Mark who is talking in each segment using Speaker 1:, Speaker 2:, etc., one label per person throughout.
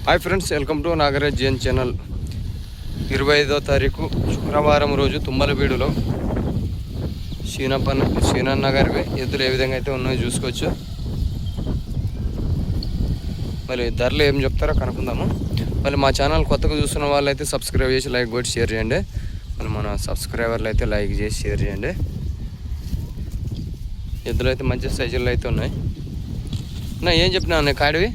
Speaker 1: Hi friends, welcome to Nagaraj GN channel. 25వ తారీఖు శుక్రవారం రోజు తుమ్మలబీడులో సీనన్న గారి ఎద్దులు ఏ విధంగా అయితే ఉన్నాయో చూసుకోవచ్చు. మరి ధరలు ఏం చెప్తారో కనుక్కుందాము. మళ్ళీ మా ఛానల్ కొత్తగా చూస్తున్న వాళ్ళు అయితే సబ్స్క్రైబ్ చేసి లైక్ కొట్టి షేర్ చేయండి. మళ్ళీ మన సబ్స్క్రైబర్లు అయితే లైక్ చేసి షేర్ చేయండి. ఎద్దులు అయితే మంచి సైజుల్లో అయితే ఉన్నాయి. నా ఏం చెప్పినా ఉన్నాయి కాడివి?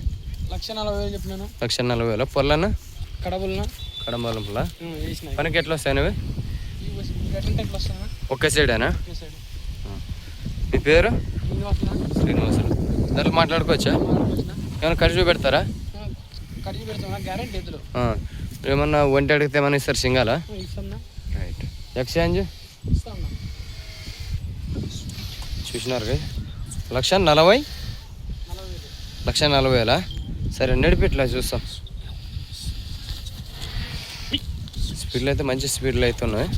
Speaker 2: 1,40,000 చెప్పినాను.
Speaker 1: 1,40,000. పొల్లన్న కడమల పనికి ఎట్లా వస్తాయి అవి? ఒకే సైడేనా? మీ పేరు? శ్రీనివాసులు. దాంట్లో మాట్లాడుకోవచ్చా? ఏమైనా ఖర్చు పెడతారా? ఏమన్నా ఒంటి అడిగితే ఏమన్నా ఇస్తారు సింగాలా? రైట్. ఎక్స్చేంజ్ చూసినారు కదా, 1,40,000. సరే నడిపెట్లా చూస్తాం. స్పీడ్లో అయితే మంచి స్పీడ్లో అయితే ఉన్నాయి.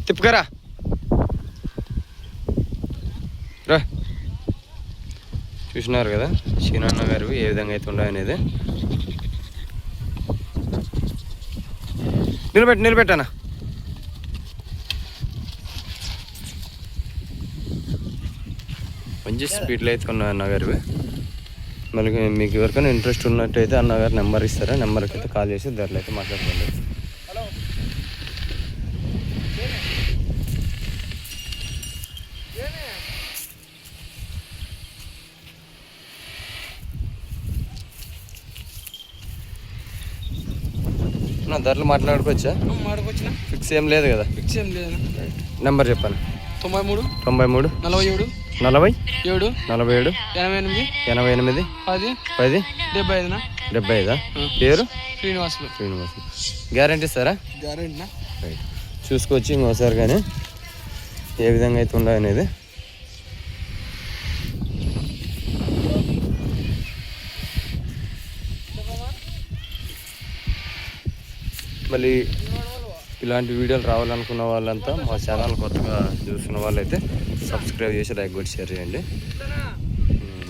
Speaker 1: తిప్పుకరా రా. చూసినారు కదా సీనన్న గారు ఏ విధంగా అయితే ఉన్నాయనేది. నిలబెట్టనా. మంచి స్పీడ్లో అయితే ఉన్నాయి అన్నగారివి. మళ్ళీ మీకు ఎవరికైనా ఇంట్రెస్ట్ ఉన్నట్టయితే అన్నగారు నెంబర్ ఇస్తారా, నెంబర్కి అయితే కాల్ చేసి ధరలు అయితే మాట్లాడుకోండి. ధరలు మాట్లాడుకోవచ్చా? ఫిక్స్ ఏం లేదు కదా?
Speaker 2: ఫిక్స్ ఏం లేదు.
Speaker 1: నెంబర్ చెప్పాను.
Speaker 2: 93
Speaker 1: 47
Speaker 2: 47
Speaker 1: 88 10 75. పేరు?
Speaker 2: శ్రీనివాసులు.
Speaker 1: గ్యారంటీ ఇస్తారా?
Speaker 2: గ్యారంటీనా?
Speaker 1: రైట్. చూసుకోవచ్చు ఇంకోసారి కానీ ఏ విధంగా అయితే ఉండాలి అనేది. మళ్ళీ ఇలాంటి వీడియోలు రావాలనుకున్న వాళ్ళంతా మా ఛానల్ కొత్తగా చూస్తున్న వాళ్ళైతే సబ్స్క్రైబ్ చేసి లైక్ కొట్టి షేర్ చేయండి.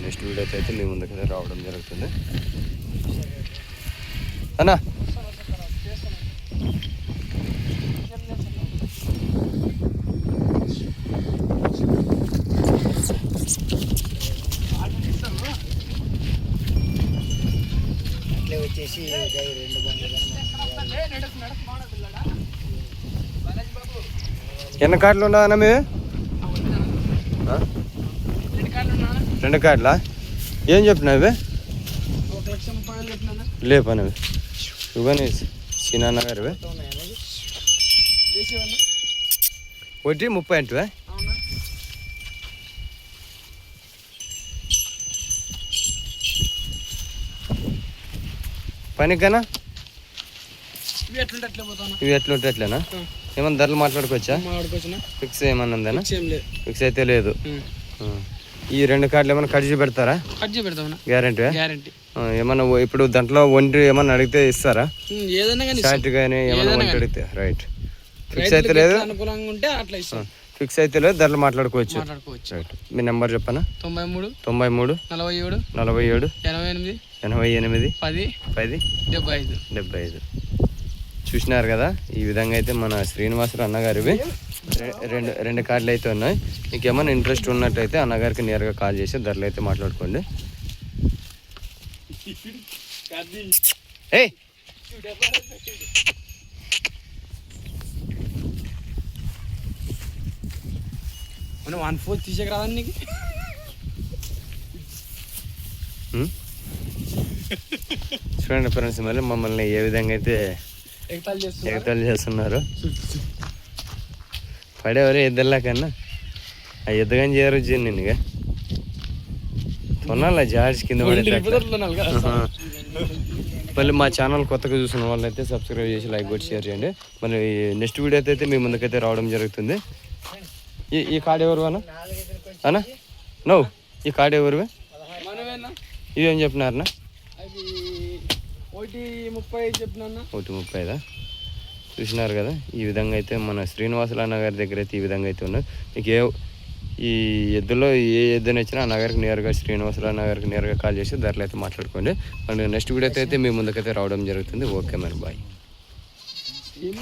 Speaker 1: నెక్స్ట్ వీడియో అయితే మీ ముందుకైతే రావడం జరుగుతుంది అన్నా.
Speaker 2: వచ్చేసి
Speaker 1: ఎన్ని కార్డులు ఉండవన్నా మీ? 2 కార్డులా? ఏం చెప్పినా ఇవి?
Speaker 2: 1,30,000
Speaker 1: లేపనవి ఇవన్నీ సీనన్న గారివి. 30 అంటే పనికనా? ఇవి ఎట్లుంటే ఎట్లేనా? ఏమన్నా ధరలు మాట్లాడుకోవచ్చా? ఫిక్స్ ఏమన్నా ఉందేనా? ఫిక్స్ అయితే లేదు. ఈ 2 కార్డులు ఏమన్నా కట్ చేసి పెడతారా? గ్యారంటీ? ఏమన్నా ఇప్పుడు దాంట్లో ఒంటి ఏమన్నా అడిగితే ఇస్తారా? షార్ట్ కానీ ఏమన్నా ఒంటి అడిగితే? రైట్. ఫిక్స్ అయితే లేదు. ఫిక్స్ అయితే లేదు, ధరలు మాట్లాడుకోవచ్చు. రైట్. మీ నెంబర్ చెప్పనా?
Speaker 2: 93
Speaker 1: 47 88 10 75. చూసినారు కదా, ఈ విధంగా అయితే మన శ్రీనివాసులు అన్నగారివి 2 కార్డులు అయితే ఉన్నాయి. మీకు ఏమైనా ఇంట్రెస్ట్ ఉన్నట్టయితే అన్నగారికి నేరుగా కాల్ చేసి ధరలు అయితే మాట్లాడుకోండి. ఏయ్
Speaker 2: మనం 1/4 తీసేకరాదని నీకు.
Speaker 1: చూడండి ఫ్రెండ్స్, మళ్ళీ మమ్మల్ని ఏ విధంగా అయితే ఎగతాళి చేస్తున్నారు. పడేవారు ఎద్దల్లా కన్నా ఆ ఎద్దగాని చేయరు నిన్నగా కొనాలా జాడ్స్ కింద పడే. మళ్ళీ మా ఛానల్ కొత్తగా చూసిన వాళ్ళైతే సబ్స్క్రైబ్ చేసి లైక్ కొట్టి షేర్ చేయండి. మళ్ళీ నెక్స్ట్ వీడియో అయితే మీ ముందుకైతే రావడం జరుగుతుంది. ఈ కార్డు ఎవరు అన్నా? నో, ఈ కార్డు ఎవరు? ఇవేం చెప్పినారన్నా? 130. చూసినారు కదా, ఈ విధంగా అయితే మన శ్రీనివాసులు అన్న గారి దగ్గర అయితే ఈ విధంగా అయితే ఉన్నాయి. మీకు ఈ ఎద్దులో ఏ ఎద్దుని వచ్చినా ఆ నగర్కి నేరుగా శ్రీనివాసరావు నగర్కి నేరుగా కాల్ చేసి ధరలు అయితే మాట్లాడుకోండి. అండ్ నెక్స్ట్ వీడియోతో అయితే మీ ముందుకైతే రావడం జరుగుతుంది. ఓకే మరి బాయ్.